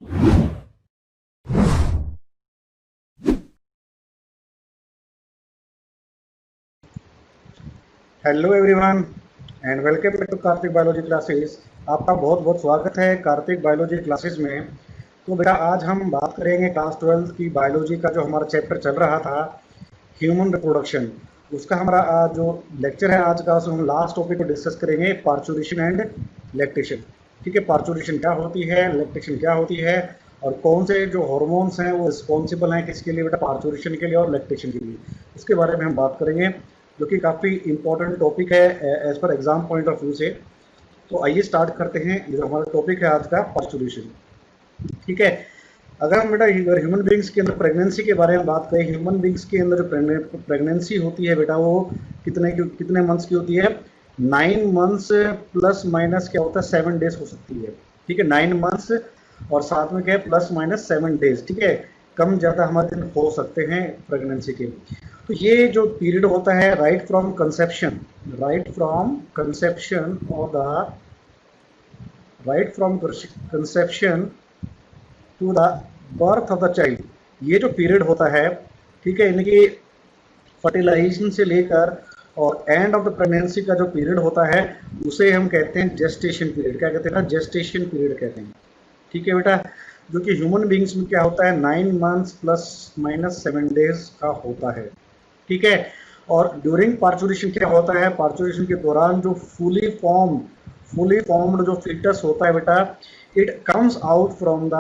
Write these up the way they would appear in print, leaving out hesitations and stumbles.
Hello everyone and welcome back to Kartik biology classes. आपका बहुत बहुत स्वागत है कार्तिक बायोलॉजी क्लासेस में। तो बेटा आज हम बात करेंगे क्लास 12 की बायोलॉजी का जो हमारा चैप्टर चल रहा था ह्यूमन रिप्रोडक्शन। उसका हमारा आज जो लेक्चर है आज का, उसमें हम लास्ट टॉपिक को डिस्कस करेंगे, पार्चुरेशन एंड लैक्टेशन। ठीक है, पार्चुरेशन क्या होती है, लैक्टेशन क्या होती है, और कौन से जो हार्मोन्स हैं वो रिस्पॉन्सिबल हैं किसके लिए बेटा, पार्चुरेशन के लिए और लैक्टेशन के लिए। इसके बारे में हम बात करेंगे, जो कि काफ़ी इंपॉर्टेंट टॉपिक है as per exam point of view से। तो आइए स्टार्ट करते हैं। ये जो हमारा टॉपिक है आज का, पार्चुरेशन। ठीक है, अगर हम बेटा ह्यूमन बींग्स के अंदर प्रेगनेंसी के बारे में बात करें, ह्यूमन बींग्स के अंदर जो प्रेगनेंसी होती है बेटा, वो कितने मंथ्स की होती है? 9 मंथ्स प्लस माइनस क्या होता है, 7 डेज हो सकती है। ठीक है, 9 मंथ्स और साथ में क्या है, प्लस माइनस 7 डेज। ठीक है, कम ज़्यादा हमारे दिन हो सकते हैं प्रेगनेंसी के। तो ये जो पीरियड होता है right from conception to the birth of the child, ये जो पीरियड होता है, ठीक है, यानी कि फर्टिलाइजेशन से लेकर और एंड ऑफ द प्रेगनेंसी का जो पीरियड होता है, उसे हम कहते हैं जेस्टेशन पीरियड। क्या कहते हैं ना, जेस्टेशन पीरियड कहते हैं। ठीक है बेटा, जो कि ह्यूमन बींग्स में क्या होता है, 9 मंथ्स प्लस माइनस 7 डेज का होता है। ठीक है, और ड्यूरिंग पार्चुरेशन क्या होता है, पार्चुरेशन के दौरान जो फुली फॉर्म्ड जो फीटस होता है बेटा, it comes out from the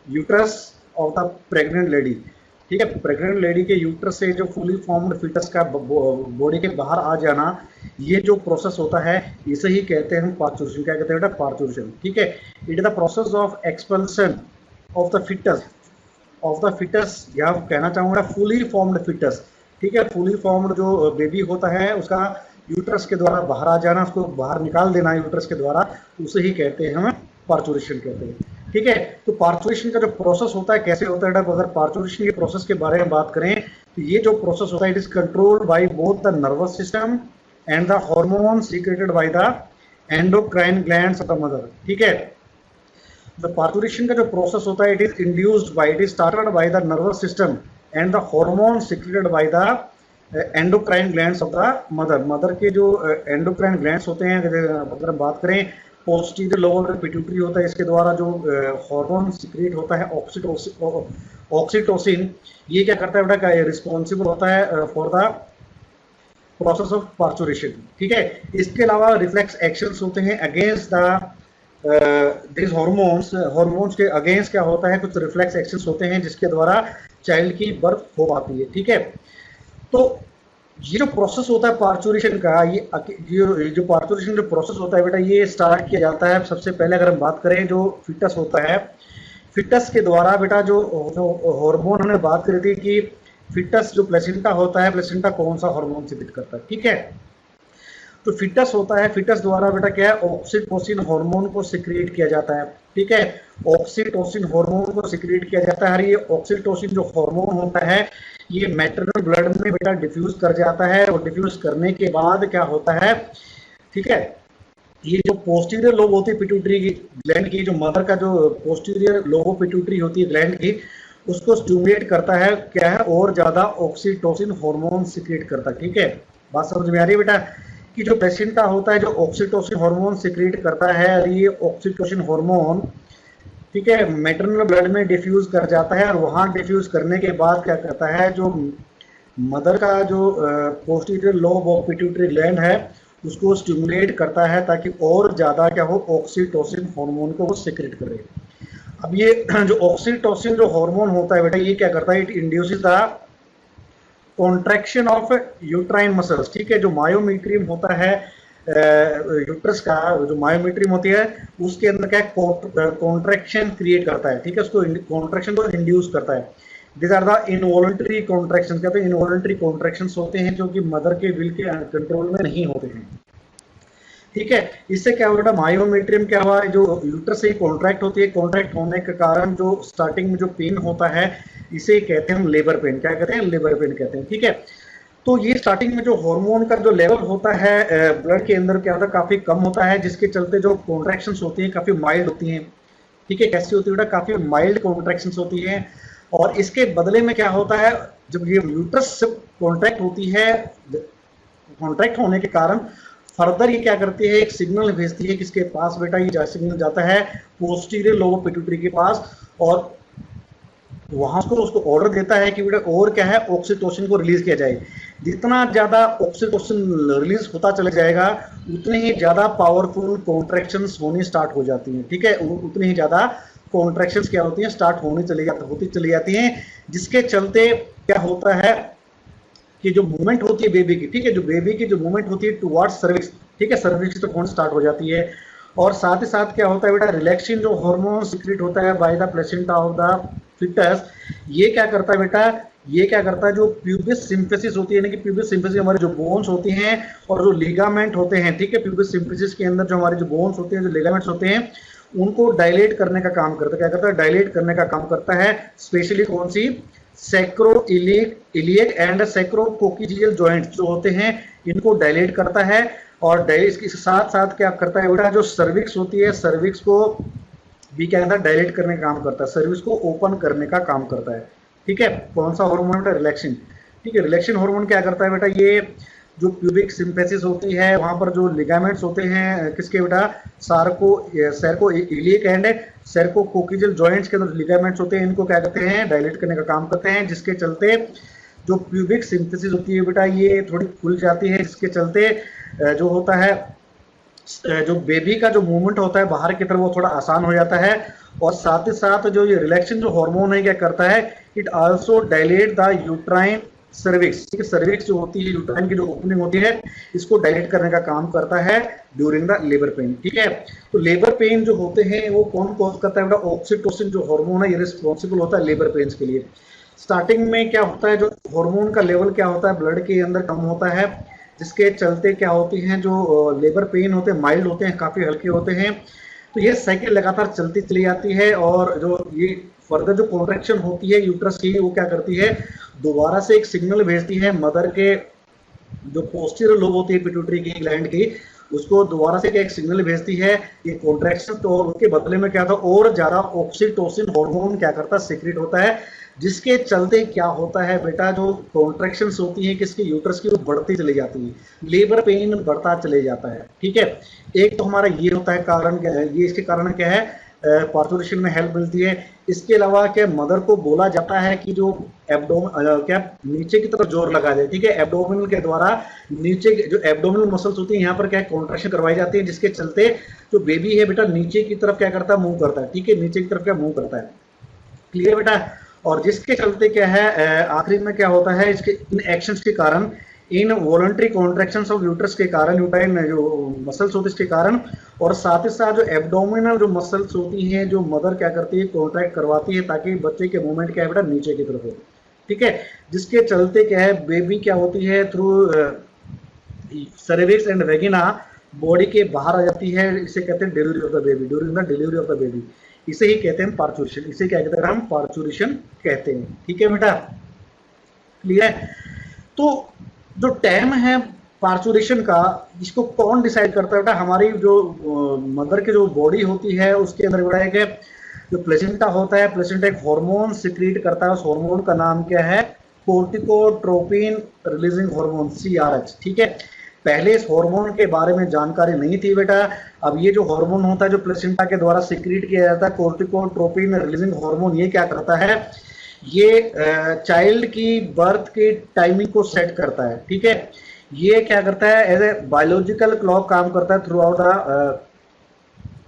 uterus of the pregnant lady. ठीक है, प्रेग्नेंट लेडी के यूट्रस से जो फुली फॉर्म्ड फीटस का बॉडी के बाहर आ जाना, ये जो प्रोसेस होता है इसे ही कहते हैं हम पार्चुरेशन। क्या कहते हैं बेटा, पार्चुरेशन। ठीक है, it is the process of expulsion of the fetus या कहना चाहूँगा फुली फॉर्म्ड फिटस। ठीक है, फुली फॉर्म्ड जो बेबी होता है उसका यूट्रस के द्वारा बाहर आ जाना, उसको बाहर निकाल देना यूट्रस के द्वारा, उसे ही कहते हैं हम पार्चुरेशन कहते हैं। ठीक है, तो पार्चुरेशन का जो प्रोसेस होता है कैसे होता है, अगर पार्चुरेशन के प्रोसेस के बारे में बात करें तो ये जो प्रोसेस होता है, it is controlled by both the nervous system and the hormone secreted by the endocrine glands of the mother. ठीक है, तो पार्चुरेशन का जो प्रोसेस होता है, it is started by the nervous system and the hormone secreted by the endocrine glands of the mother के जो endocrine glands होते हैं, अगर हम बात करें, पोस्टीरियर लोब पिट्यूटरी होता है, इसके द्वारा जो हार्मोन सीक्रेट होता है ऑक्सीटोसिन, ये क्या करता है बेटा, रिस्पॉन्सिबल होता है for the process of parturition. ठीक है, इसके अलावा रिफ्लेक्स एक्शंस होते हैं अगेंस्ट द दिस हार्मोन्स के अगेंस्ट क्या होता है, कुछ रिफ्लेक्स एक्शंस होते हैं जिसके द्वारा चाइल्ड की बर्थ हो पाती है। ठीक है, तो ये जो प्रोसेस होता है पार्चुरेशन का, ये जो पार्चुरेशन जो प्रोसेस होता है बेटा, ये स्टार्ट किया जाता है सबसे पहले, अगर हम बात करें जो फिटस होता है, फिटस के द्वारा बेटा जो हार्मोन हमने बात करी थी कि फिटस जो प्लेसेंटा होता है, प्लेसेंटा कौन सा हार्मोन सीक्रेट करता है। ठीक है, तो फिटस होता है, फिटस द्वारा बेटा क्या है, ऑक्सीटोसिन हार्मोन को सिक्रिएट किया जाता है। ठीक है, ऑक्सीटोसिन हार्मोन को सिक्रिएट किया जाता है, और ये ऑक्सीटोसिन जो हार्मोन होता है, ये मैटरनल ब्लड में बेटा डिफ्यूज कर जाता है, और डिफ्यूज करने के बाद क्या होता है, ठीक है, ये जो पोस्टीरियर लोब होती है पिट्यूटरी की ग्लैंड की, जो मदर का जो पोस्टीरियर लोबो पिट्यूटरी होती है ग्लैंड की, उसको स्टिमुलेट करता है, क्या है, और ज्यादा ऑक्सीटोसिन हार्मोन सिक्रिएट करता है। ठीक है, बात समझ में आ रही है बेटा, कि जो प्लेसेंटा होता है जो ऑक्सीटोसिन हार्मोन सिक्रिएट करता है, और ये ऑक्सीटोसिन हार्मोन, ठीक है, मैटरनल ब्लड में डिफ्यूज कर जाता है, और वहां डिफ्यूज करने के बाद क्या करता है, जो मदर का जो posterior lobe of pituitary gland है उसको स्टिमुलेट करता है, ताकि और ज़्यादा क्या हो, ऑक्सीटोसिन हार्मोन को वो सिक्रेट करे। अब ये जो ऑक्सीटोसिन जो हार्मोन होता है बेटा, ये क्या करता है, it induces the contraction of uterine muscles. ठीक है, जो मायोमीट्रियम होता है यूट्रस का, जो मायोमीट्रियम होती है उसके अंदर क्या कॉन्ट्रैक्शन क्रिएट करता है। ठीक है, उसको कॉन्ट्रैक्शन को इंड्यूस करता है। This are the involuntary contraction. कहते हैं इनवॉलंटरी कॉन्ट्रैक्शंस होते हैं जो कि मदर के विल के कंट्रोल में नहीं होते हैं। ठीक है, इससे क्या होता है, मायोमीट्रियम क्या हुआ, जो यूट्रस से कॉन्ट्रैक्ट होती है, कॉन्ट्रैक्ट होने के कारण जो स्टार्टिंग में जो पेन होता है, इसे कहते हैं हम लेबर पेन। क्या कहते हैं, लेबर पेन कहते हैं। ठीक है, तो ये स्टार्टिंग में जो हार्मोन का जो लेवल होता है ब्लड के अंदर क्या होता है, काफी कम होता है, जिसके चलते जो कॉन्ट्रैक्शंस होती हैं काफी माइल्ड होती हैं। ठीक है, कैसी होती है बेटा, काफी माइल्ड कॉन्ट्रैक्शंस होती हैं। और इसके बदले में क्या होता है, जब ये यूट्रस कॉन्ट्रैक्ट होती है, कॉन्ट्रैक्ट होने के कारण फर्दर ये क्या करती है, एक सिग्नल भेजती है किसके पास बेटा, ये सिग्नल जाता है पोस्टीरियर लोब ऑफ पिट्यूटरी के पास, और वहां उसको ऑर्डर देता है कि बेटा और क्या है, ऑक्सीटोसिन को रिलीज किया जाए। जितना ज्यादा ऑक्सीटोसिन रिलीज होता चला जाएगा उतने ही ज्यादा पावरफुल कॉन्ट्रैक्शंस होनी स्टार्ट हो जाती हैं। ठीक है, उतनी ही ज्यादा कॉन्ट्रैक्शंस क्या होती हैं, स्टार्ट होती चली जाती हैं, जिसके चलते क्या होता है कि जो मूवमेंट होती है बेबी की, ठीक है, जो बेबी की जो मूवमेंट होती है टुवर्ड्स सर्विक्स, ठीक है, सर्विक्स तक होना स्टार्ट हो जाती है। और साथ ही साथ क्या होता है बेटा, रिलैक्सिन जो हार्मोन सीक्रेट होता है by the placenta of the fetus, ये क्या करता है बेटा, ये क्या करता है, जो प्यूबिस सिम्फिसिस होती है, यानी कि प्यूबिस सिम्फिसिस हमारे जो बोन्स होती हैं और जो लिगामेंट होते हैं, ठीक है, प्यूबिस सिम्फिसिस के अंदर जो हमारे जो बोन्स होते हैं, जो लिगामेंट्स होते हैं, उनको डायलेट करने का काम करता है। क्या करता है, डायलेट करने का काम करता है। स्पेशली कौन सी, सैक्रो इलियक एंड सैक्रोकोकिजियल जॉइंट जो होते हैं, इनको डायलेट करता है। और इसके साथ साथ क्या करता है बेटा, जो सर्विक्स होती है, सर्विक्स को भी क्या करता है, डायलेट करने का काम करता है, सर्विक्स को ओपन करने का काम करता है। ठीक है, कौन सा हार्मोन बेटा, रिलैक्सिन। ठीक है, रिलैक्सिन हार्मोन क्या करता है बेटा, ये जो प्यूबिक सिम्फेसिस होती है, वहां पर जो लिगामेंट्स होते हैं किसके बेटा, सैर्को इलियक एंड सैर्कोकोकिजियल जॉइंट्स के अंदर लिगामेंट्स होते हैं, इनको क्या करते हैं, डायलेट करने का काम करते हैं, जिसके चलते जो प्यूबिक सिम्फेसिस होती है बेटा, ये थोड़ी खुल जाती है, जिसके चलते जो होता है, जो बेबी का जो मूवमेंट होता है बाहर की तरफ, वो थोड़ा आसान हो जाता है। और साथ ही साथ जो ये रिलैक्सिन जो हार्मोन है क्या करता है, it also dilate the uterine cervix. ठीक है, सर्विक्स जो होती है, यूट्राइन की जो ओपनिंग होती है, इसको डायलेट करने का काम करता है ड्यूरिंग द लेबर पेन। ठीक है, तो लेबर पेन जो होते हैं वो कौन कॉज करता है बेटा, ऑक्सीटोसिन जो हार्मोन है, ये रिस्पॉन्सिबल होता है लेबर पेन्स के लिए। स्टार्टिंग में क्या होता है, जो हार्मोन का लेवल क्या होता है ब्लड के अंदर कम होता है, जिसके चलते क्या होती हैं, जो लेबर पेन होते हैं माइल्ड होते हैं, काफ़ी हल्के होते हैं। तो ये साइकिल लगातार चलती चली जाती है, और जो ये फर्दर जो कॉन्ट्रैक्शन होती है यूट्रस की, वो क्या करती है, दोबारा से एक सिग्नल भेजती है मदर के जो पोस्टीरियर लोब होती है पिट्यूटरी की ग्लैंड की, उसको दोबारा से क्या एक सिग्नल भेजती है ये कॉन्ट्रैक्शन, तो उसके बदले में क्या था, और ज्यादा ऑक्सीटोसिन हार्मोन क्या करता है, सीक्रेट होता है, जिसके चलते क्या होता है बेटा, जो कॉन्ट्रैक्शंस होती हैं किसकी, यूट्रस की, वो बढ़ती चली जाती है, लेबर पेन बढ़ता चले जाता है। ठीक है, एक तो हमारा ये होता है कारण, क्या है ये, इसके कारण क्या है, पार्थुरेशन में हेल्प मिलती है। इसके अलावा क्या मदर को बोला जाता है कि जो क्या नीचे की तरफ जोर लगा दे। ठीक है, एब्डोमिनल के द्वारा नीचे जो एब्डोमिनल मसल्स होती हैं, यहाँ पर क्या कॉन्ट्रैक्शन करवाई जाती है, जिसके चलते जो बेबी है बेटा नीचे की तरफ क्या करता है, मूव करता है। ठीक है, नीचे की तरफ क्या मूव करता है, क्लियर बेटा। और जिसके चलते क्या है, आखिरी में क्या होता है, इसके इन एक्शंस के कारण, इन वॉलंटरी कॉन्ट्रैक्शंस ऑफ यूट्रस के कारण, यूटाइन जो मसल्स होती है इसके कारण, और साथ ही साथ जो एब्डोमिनल जो मसल्स होती हैं, जो मदर क्या करती है, कॉन्ट्रैक्ट करवाती है, ताकि बच्चे के मूवमेंट क्या है बेटा, नीचे की तरफ हो। ठीक है, जिसके चलते क्या है, बेबी क्या होती है, थ्रू सर्विक्स एंड वेगिना बॉडी के बाहर आ जाती है। इसे कहते हैं delivery of the baby, during the delivery of the baby. इसे ही कहते हैं पार्थुरेशन, इसे क्या कहते हैं, हम पार्थुरेशन कहते हैं। ठीक है बेटा, क्लियर है। तो जो टाइम है पार्थुरेशन का, इसको कौन डिसाइड करता है बेटा, हमारी जो मदर की जो बॉडी होती है उसके अंदर बेटा एक जो प्लेसेंटा होता है, प्लेसेंटा एक हार्मोन सिक्रीट करता है, उस हार्मोन का नाम क्या है, कोर्टिकोट्रोपिन रिलीजिंग हार्मोन, CRH। ठीक है, पहले इस हार्मोन के बारे में जानकारी नहीं थी बेटा। अब ये जो हार्मोन होता है जो प्लेसेंटा के द्वारा सिक्रीट किया जाता है, कोर्टिकोट्रोपिन रिलीजिंग हार्मोन, ये क्या करता है, ये चाइल्ड की बर्थ की टाइमिंग को सेट करता है। ठीक है, ये क्या करता है, एज ए बायोलॉजिकल क्लॉक काम करता है थ्रू आउट द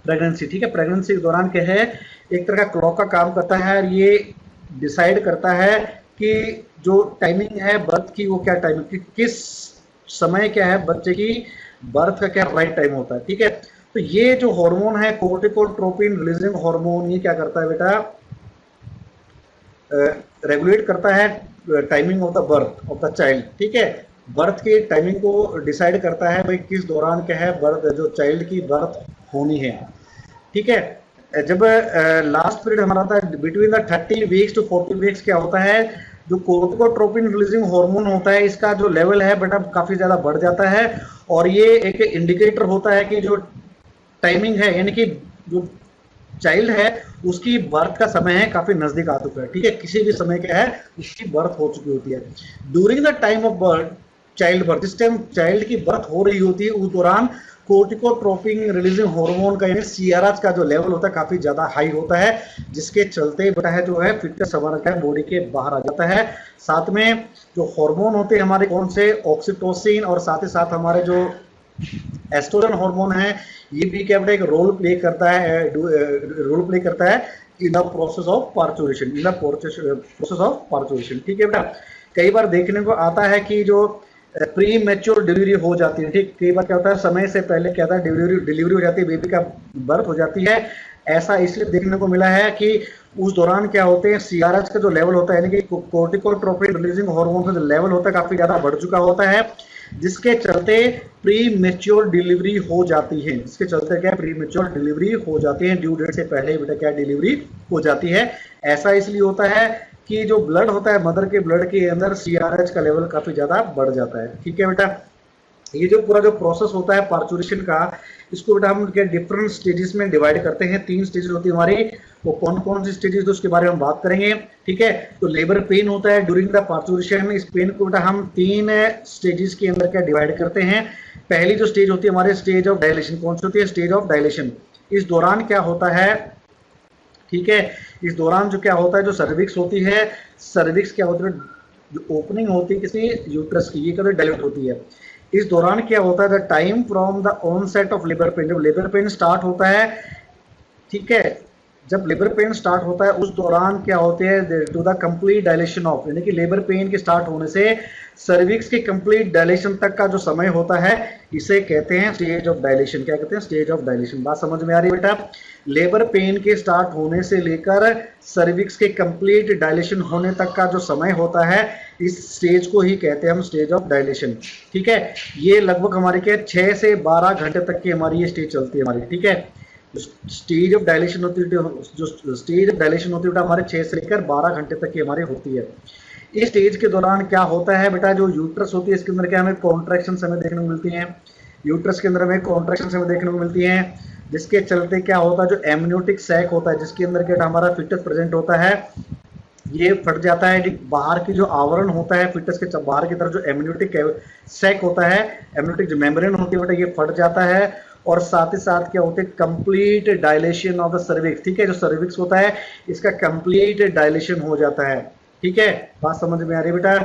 प्रेगनेंसी। ठीक है, प्रेगनेंसी के दौरान क्या है, एक तरह का क्लॉक का काम करता है, और ये डिसाइड करता है कि जो टाइमिंग है बर्थ की, वो क्या टाइमिंग की, किस समय क्या है बच्चे की बर्थ का क्या राइट टाइम होता है। ठीक है, तो ये जो हार्मोन है कोर्टिकोट्रोपिन रिलीजिंग हार्मोन, ये क्या करता है बेटा, रेगुलेट करता है timing of the birth of the child. ठीक है, बर्थ की टाइमिंग को डिसाइड करता है भाई किस दौरान क्या है बर्थ, जो चाइल्ड की बर्थ होनी है। ठीक है, जब लास्ट पीरियड हमारा था between the 30 weeks to 40 weeks, क्या होता है, जो कोर्टिकोट्रोपिन रिलीजिंग हार्मोन होता है इसका जो लेवल है बेटा काफी ज्यादा बढ़ जाता है, और ये एक इंडिकेटर होता है कि जो टाइमिंग है, यानी कि जो चाइल्ड है उसकी बर्थ का समय है काफी नजदीक आ चुका है, ठीक है, किसी भी समय क्या है उसकी बर्थ हो चुकी होती है। During the time of birth, child birth, जिस टाइम चाइल्ड की बर्थ हो रही होती है उस दौरान कोर्टिकोट्रोपिन रिलीजिंग हार्मोन का यानी सीआरएच का जो लेवल होता है काफी ज्यादा हाई होता है, जिसके चलते बेटा है जो है फिटनेस हमारा क्या बॉडी के बाहर आ जाता है। साथ में जो हार्मोन होते हैं हमारे कौन से, ऑक्सीटोसिन, और साथ ही साथ हमारे जो एस्ट्रोजन हार्मोन है ये भी क्या बेटा एक रोल प्ले करता है in the process of parturition, in the process of parturition, ठीक है बेटा। कई बार देखने को आता है कि जो प्री मैच्योर डिलीवरी हो जाती है, ठीक, कई बार क्या होता है समय से पहले क्या होता है डिलीवरी हो जाती है, बेबी का बर्थ हो जाती है। ऐसा इसलिए देखने को मिला है कि उस दौरान क्या होते हैं सीआरएच का जो लेवल होता है यानी कि कोर्टिकोट्रोपिन रिलीजिंग हार्मोन का जो लेवल होता है काफी ज्यादा बढ़ चुका होता है, जिसके चलते प्री मेच्योर डिलीवरी हो जाती है, जिसके चलते क्या प्री मेच्योर डिलीवरी हो जाती है, ड्यू डेट से पहले बेटा क्या डिलीवरी हो जाती है। ऐसा इसलिए होता है कि जो ब्लड होता है मदर के ब्लड के अंदर सीआरएच का लेवल काफी ज्यादा बढ़ जाता है, ठीक है बेटा। ये जो पूरा जो प्रोसेस होता है पार्चुरेशन का, इसको बेटा हम क्या डिफरेंट स्टेजेस में डिवाइड करते हैं, 3 स्टेजेस होती है हमारी, वो कौन कौन सी स्टेजेस, तो उसके बारे में हम बात करेंगे, ठीक है। तो लेबर पेन होता है ड्यूरिंग द पार्चुरेशन, इस पेन को बेटा हम 3 स्टेजेस के अंदर क्या डिवाइड करते हैं। पहली जो स्टेज होती है हमारे स्टेज ऑफ डायलेशन, कौन सी होती है, स्टेज ऑफ डायलेशन। इस दौरान क्या होता है, ठीक है, इस दौरान जो क्या होता है जो सर्विक्स होती है, सर्विक्स क्या होती है जो ओपनिंग होती है किसी यूट्रस की, ये कभी डायलेट होती है। इस दौरान क्या होता है the time from the onset of labour pain, जब लेबर पेन स्टार्ट होता है, ठीक है, जब लेबर पेन स्टार्ट होता है उस दौरान क्या होते हैं to the complete dilation of, यानी कि लेबर पेन के स्टार्ट होने से सर्विक्स के कंप्लीट डायलेशन तक का जो समय होता है इसे कहते हैं स्टेज ऑफ डायलेशन। क्या कहते हैं, स्टेज ऑफ डायलेशन। बात समझ में आ रही है बेटा। लेबर पेन के स्टार्ट होने से लेकर सर्विक्स के कंप्लीट डायलेशन होने तक का जो समय होता है इस स्टेज को ही कहते हैं हम स्टेज ऑफ डायलेशन, ठीक है। ये लगभग हमारे क्या 6 से 12 घंटे तक की हमारी ये स्टेज चलती है हमारी, ठीक है। स्टेज ऑफ डायलेशन होती है, जो स्टेज ऑफ डायलेशन होती है हमारे 6 से लेकर 12 घंटे तक की हमारी होती है। इस स्टेज के दौरान क्या होता है बेटा, जो यूट्रस होती है इसके अंदर क्या हमें कॉन्ट्रैक्शन हमें देखने को मिलती हैं, यूट्रस के अंदर हमें कॉन्ट्रैक्शन हमें देखने को मिलती हैं, जिसके चलते क्या होता है जो एमनियोटिक सैक होता है जिसके अंदर क्या हमारा फिटस प्रेजेंट होता है ये फट जाता है। बाहर की जो आवरण होता है फिटस के बाहर की तरफ जो एमनियोटिक सैक होता है, एमनियोटिक जो मेम्ब्रेन होती है बेटा ये फट जाता है, और साथ ही साथ क्या होते हैं complete dilation of the cervix, ठीक है। जो सर्विक्स होता है इसका कंप्लीट डायलेशन हो जाता है, ठीक है। बात समझ में आ रही है बेटा।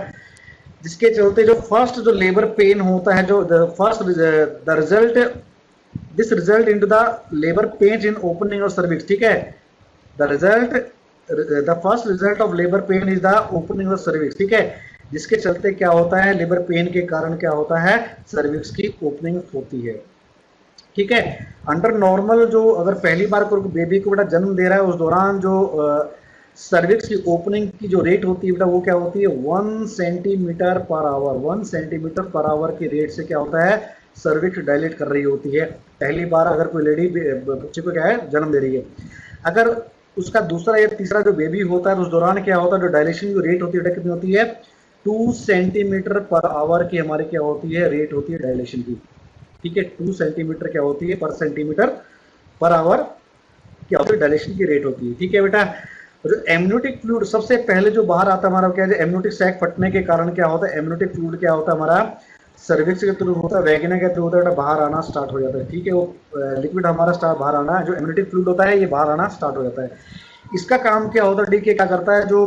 जिसके चलते जो फर्स्ट जो लेबर पेन होता है, जो first the result this result into the labour pain in opening of cervix, ठीक है। The first result of labour pen is the opening of cervix, ठीक है। जिसके चलते क्या होता है लेबर पेन के कारण क्या होता है सर्विक्स की ओपनिंग होती है, ठीक है। अंडर नॉर्मल जो अगर पहली बार कोई बेबी को बेटा जन्म दे रहा है उस दौरान जो सर्विक्स की ओपनिंग की जो रेट होती है बेटा वो क्या होती है 1 centimetre per hour, 1 centimetre per hour की रेट से क्या होता है सर्विक्स डायलेट कर रही होती है पहली बार अगर कोई लेडी बच्चे को क्या है जन्म दे रही है। अगर उसका दूसरा या तीसरा जो बेबी होता है तो उस दौरान क्या होता है जो डायलेशन की रेट होती है कितनी होती है 2 सेंटीमीटर पर आवर की हमारी क्या होती है रेट होती है डायलेशन की, ठीक है। 2 सेंटीमीटर क्या होती है पर सेंटीमीटर पर आवर क्या होती है डायलेशन की रेट होती है, ठीक है बेटा। जो एमनियोटिक फ्लूइड सबसे पहले जो बाहर आता है हमारा क्या है एमनियोटिक सैक फटने के कारण क्या होता है एमनियोटिक फ्लूइड क्या होता है हमारा सर्विक्स के थ्रू होता है, वैगिना के थ्रू होता है बाहर आना स्टार्ट हो जाता है, ठीक है। वो लिक्विड हमारा स्टार्ट बाहर आना जो एमनियोटिक फ्लूइड होता है ये बाहर आना स्टार्ट हो जाता है। इसका काम क्या होता है ठीक है क्या करता है जो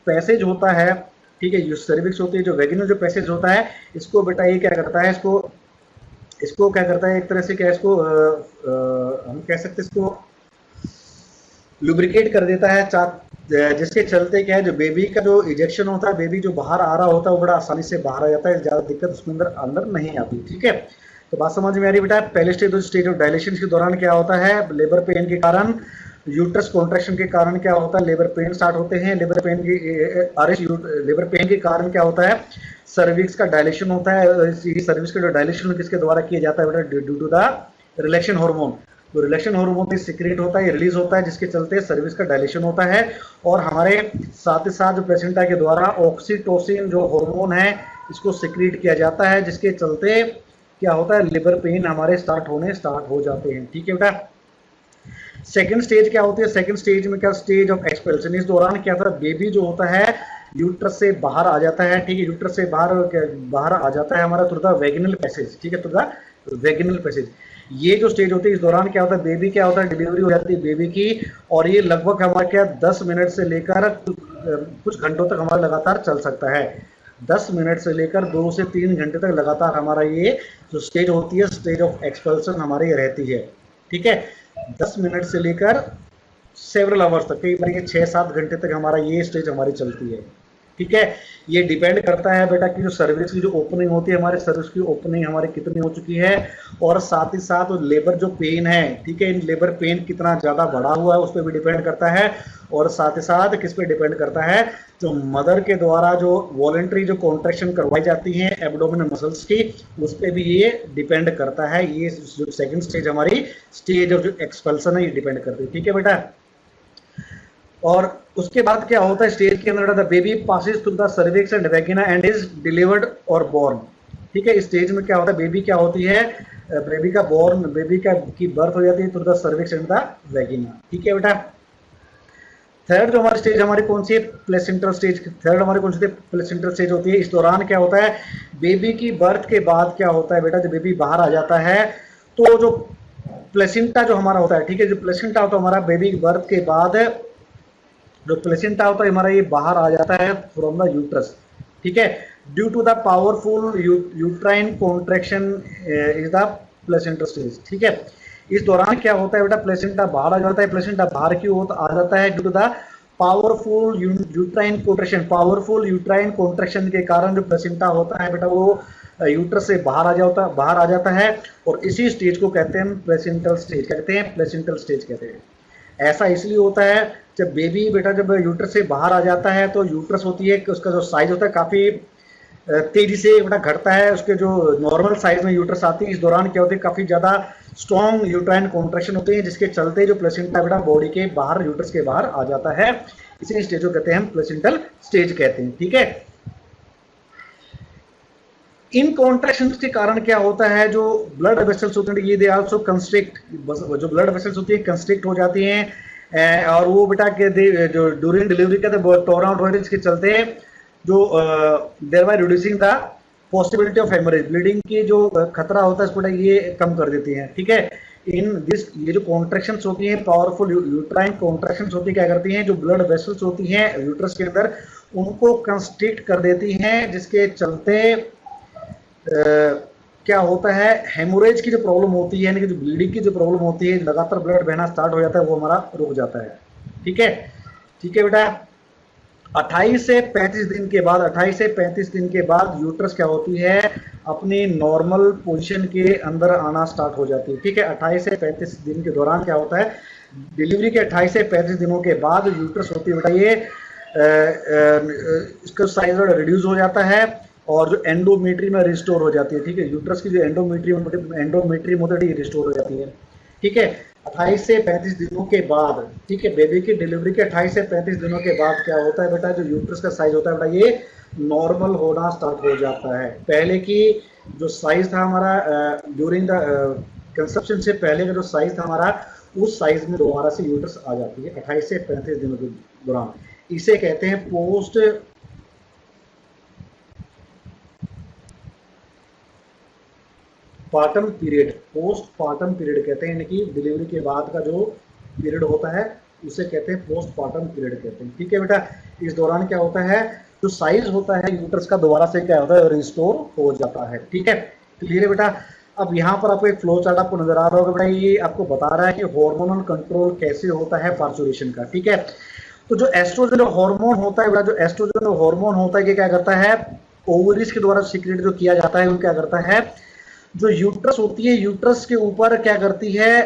पैसेज होता है, ठीक है, जो सर्विक्स होती है जो वैगिनल जो पैसेज होता है इसको बेटा ये क्या करता है इसको क्या करता है एक तरह से क्या इसको हम कह सकते हैं इसको लुब्रिकेट कर देता है, जिसके चलते क्या है जो बेबी का जो इजेक्शन होता है बेबी जो बाहर आ रहा होता है वो बड़ा आसानी से बाहर आ जाता है, ज्यादा दिक्कत उसके अंदर नहीं आती, ठीक है। तो बात समझ में आ रही बेटा। पहले स्टेज ऑफ डायलेशन के दौरान क्या होता है लेबर पेन के कारण यूट्रस कॉन्ट्रैक्शन के कारण क्या होता है लेबर पेन स्टार्ट होते हैं, लेबर पेन के कारण क्या होता है सर्विक्स का डायलेशन होता है, सर्विक्स का जो डायलेशन किसके द्वारा किया जाता है बेटा due to the relaxation hormone, तो रिलैक्सेशन हार्मोन सीक्रेट होता है, रिलीज होता है, जिसके चलते सर्विस का डायलेशन होता है। और हमारे साथ ही साथ जो प्लेसेंटा के द्वारा ऑक्सीटोसिन जो हार्मोन है इसको सीक्रेट किया जाता है, जिसके चलते क्या होता है, लिवर पेन हमारे स्टार्ट हो जाते हैं। ठीक है बेटा। सेकंड स्टेज क्या होती है, सेकंड स्टेज में क्या, स्टेज ऑफ एक्सपेल्शन। इस दौरान क्या होता है, बेबी जो होता है यूट्रस से बाहर आ जाता है। ठीक है, यूट्रस से बाहर आ जाता है हमारा थ्रू द वेगिनल पैसेज। ठीक है, थ्रू द वेगिनल पैसेज। ये जो स्टेज होती है, इस दौरान क्या होता है, बेबी क्या होता है, डिलीवरी हो जाती है बेबी की, और ये लगभग हमारा क्या 10 मिनट से लेकर कुछ घंटों तक हमारा लगातार चल सकता है। 10 मिनट से लेकर 2 से 3 घंटे तक लगातार हमारा ये जो स्टेज होती है, स्टेज ऑफ एक्सपल्सन हमारी रहती है। ठीक है, 10 मिनट से लेकर सेवरल आवर्स तक, कई बार ये 6-7 घंटे तक हमारा ये स्टेज हमारी चलती है। ठीक है, ये डिपेंड करता है बेटा कि जो सर्विस की जो ओपनिंग होती है, हमारे सर्विस की ओपनिंग हमारी कितनी हो चुकी है, और साथ ही साथ लेबर जो पेन है, ठीक है, इन लेबर पेन कितना ज़्यादा बढ़ा हुआ है उस पर भी डिपेंड करता है। और साथ ही साथ किस पे डिपेंड करता है, जो मदर के द्वारा जो वॉलेंट्री जो कॉन्ट्रैक्शन करवाई जाती है एब्डोमिनल मसल्स की, उस पर भी ये डिपेंड करता है। ये जो सेकेंड स्टेज हमारी स्टेज ऑफ जो एक्सपल्सन है, ये डिपेंड करती है। ठीक है बेटा। और उसके बाद क्या होता है, स्टेज के अंदर the baby passes through the cervix and vagina and is delivered और बोर्न। ठीक है, इस स्टेज में क्या होता है, बेबी क्या होती है, बेबी का बोर्न, बेबी का की बर्थ हो जाती है through the cervix and the vagina. ठीक है बेटा। थर्ड जो हमारी स्टेज हमारी कौन सी है, प्लेसेंटल स्टेज। थर्ड हमारी कौन सी प्लेसेंटल स्टेज होती है। इस दौरान क्या होता है, बेबी की बर्थ के बाद क्या होता है बेटा, जब बेबी बाहर आ जाता है तो जो प्लेसेंटा जो हमारा होता है, ठीक है, जो प्लेसेंटा होता है हमारा बेबी बर्थ के बाद, जो प्लेसेंटा होता है हमारा ये बाहर आ जाता है फ्रॉम द यूट्रस। ठीक है, due to the powerful uterine contraction is the placenta stage. ठीक है, इस दौरान क्या होता है बेटा, प्लेसेंटा बाहर आ जाता है। प्लेसेंटा बाहर क्यों आ जाता है, due to the powerful uterine contraction. Powerful uterine contraction के कारण जो प्लेसेंटा होता है बेटा, वो यूट्रस से बाहर आ जाता है, और इसी स्टेज को कहते हैं प्लेसेंटल स्टेज, कहते हैं प्लेसेंटल स्टेज कहते हैं। ऐसा इसलिए होता है, जब बेबी बेटा जब यूट्रस से बाहर आ जाता है तो यूट्रस होती है कि उसका जो साइज होता है काफ़ी तेजी से बेटा घटता है, उसके जो नॉर्मल साइज में यूट्रस आती है। इस दौरान क्या होती है, काफ़ी ज़्यादा स्ट्रॉन्ग यूट्राइन कॉन्ट्रैक्शन होते हैं, जिसके चलते जो प्लेसेंटा बेटा बॉडी के बाहर, यूट्रस के बाहर आ जाता है। इसी स्टेज को कहते हैं हम प्लेसेंटल स्टेज कहते हैं। ठीक है, इन कॉन्ट्रैक्शंस के कारण क्या होता है, जो ब्लड वेसल्स होते हैं ये दे आल्सो कंस्ट्रिक्ट, जो ब्लड वेसल्स होती है कंस्ट्रिक्ट हो जाती हैं, और वो बेटा के जो ड्यूरिंग डिलीवरी का टोर आउट हो रहे हैं, इसके चलते जो thereby reducing the possibility of haemorrhage, bleeding की जो खतरा होता है इसको ये कम कर देती हैं। ठीक है, इन दिस ये जो कॉन्ट्रैक्शंस होती हैं, पावरफुल यूट्राइन कॉन्ट्रैक्शंस होती है, क्या करती हैं, जो ब्लड वेसल्स होती हैं यूट्रस के अंदर उनको कंस्ट्रिक्ट कर देती हैं, जिसके चलते क्या होता है, हेमोरेज की जो प्रॉब्लम होती है, यानी कि जो ब्लीडिंग की जो प्रॉब्लम होती है, लगातार ब्लड बहना स्टार्ट हो जाता है, वो हमारा रुक जाता है। ठीक है, ठीक है बेटा। 28 से 35 दिन के बाद, 28 से 35 दिन के बाद यूट्रस क्या होती है, अपनी नॉर्मल पोजीशन के अंदर आना स्टार्ट हो जाती है। ठीक है, 28 से 35 दिन के दौरान क्या होता है, डिलीवरी के 28 से 35 दिनों के बाद यूट्रस होती है बेटा, ये इसका साइज रिड्यूस हो जाता है, और जो एंडोमेट्रियम में रिस्टोर हो जाती है। ठीक है, यूट्रस की जो एंडोमेट्रियम होता है रिस्टोर हो जाती है। ठीक है, 28 से 35 दिनों के बाद, ठीक है, बेबी की डिलीवरी के 28 से 35 दिनों के बाद क्या होता है बेटा, जो यूट्रस का साइज होता है बेटा, ये नॉर्मल होना स्टार्ट हो जाता है। पहले की जो साइज था हमारा ड्यूरिंग द कंसेप्शन से पहले का जो साइज था हमारा, उस साइज में दोबारा से यूट्रस आ जाती है 28 से 35 दिनों के दौरान। इसे कहते हैं post partum period, post partum period कहते हैं, यानी कि डिलीवरी के बाद का जो पीरियड होता है उसे कहते हैं पोस्ट पार्टम पीरियड कहते हैं। ठीक है बेटा, इस दौरान क्या होता है, जो साइज होता है यूट्रस का दोबारा से क्या होता है, रिस्टोर हो जाता है। ठीक है, क्लियर है बेटा। अब यहाँ पर आपको एक फ्लो चार्ट आपको नजर आ रहा होगा बेटा, ये आपको बता रहा है कि हार्मोनल कंट्रोल कैसे होता है पार्चुरेशन का। ठीक है, तो जो एस्ट्रोजन हार्मोन होता है बेटा, जो एस्ट्रोजन हार्मोन होता है, ये क्या करता है, ओवरीज के द्वारा सीक्रेट जो किया जाता है, वो क्या करता है, जो यूट्रस होती है, यूट्रस के ऊपर क्या करती है,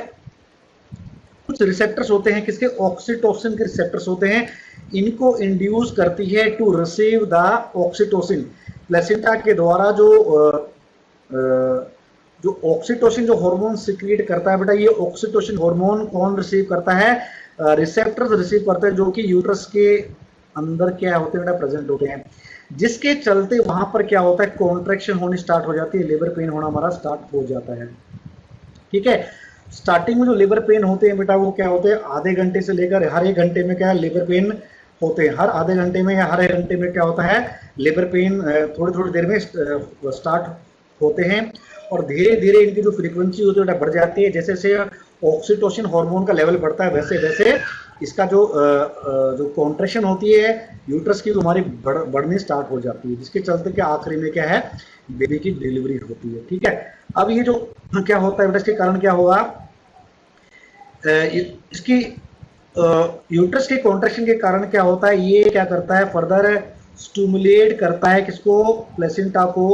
कुछ रिसेप्टर्स होते हैं, किसके, ऑक्सीटोसिन के रिसेप्टर्स होते हैं, इनको इंड्यूस करती है to receive the oxytocin. Placenta के द्वारा जो जो ऑक्सीटोसिन जो हार्मोन सिक्रिएट करता है बेटा, ये ऑक्सीटोसिन हार्मोन कौन रिसीव करता है? रिसेप्टर्स रिसीव करते हैं, जो कि यूट्रस के अंदर क्या होते हैं बेटा, प्रेजेंट होते हैं, जिसके चलते वहां पर क्या होता है, कॉन्ट्रैक्शन होनी स्टार्ट हो जाती है, लेबर पेन होना हमारा स्टार्ट हो जाता है। ठीक है, स्टार्टिंग में जो लेबर पेन होते हैं बेटा, वो क्या होते हैं, आधे घंटे से लेकर हर एक घंटे में क्या है, लेबर पेन होते हैं। हर आधे घंटे में या हर एक घंटे में क्या होता है, लेबर पेन थोड़ी थोड़ी देर में स्टार्ट होते हैं, और धीरे धीरे इनकी जो फ्रीक्वेंसी होती है बढ़ जाती है। जैसे जैसे ऑक्सीटोसिन हार्मोन का लेवल बढ़ता है, वैसे वैसे इसका जो कॉन्ट्रैक्शन होती है यूट्रस की, हमारी बढ़नी स्टार्ट हो जाती है, जिसके चलते क्या आखिरी में क्या है, बेबी की डिलीवरी होती है। ठीक है, अब ये जो क्या होता है बेटा, इसके कारण क्या होगा, इसकी यूट्रस के कॉन्ट्रैक्शन के कारण क्या होता है, ये क्या करता है, फर्दर स्टिमुलेट करता है किसको, प्लेसेंटा को,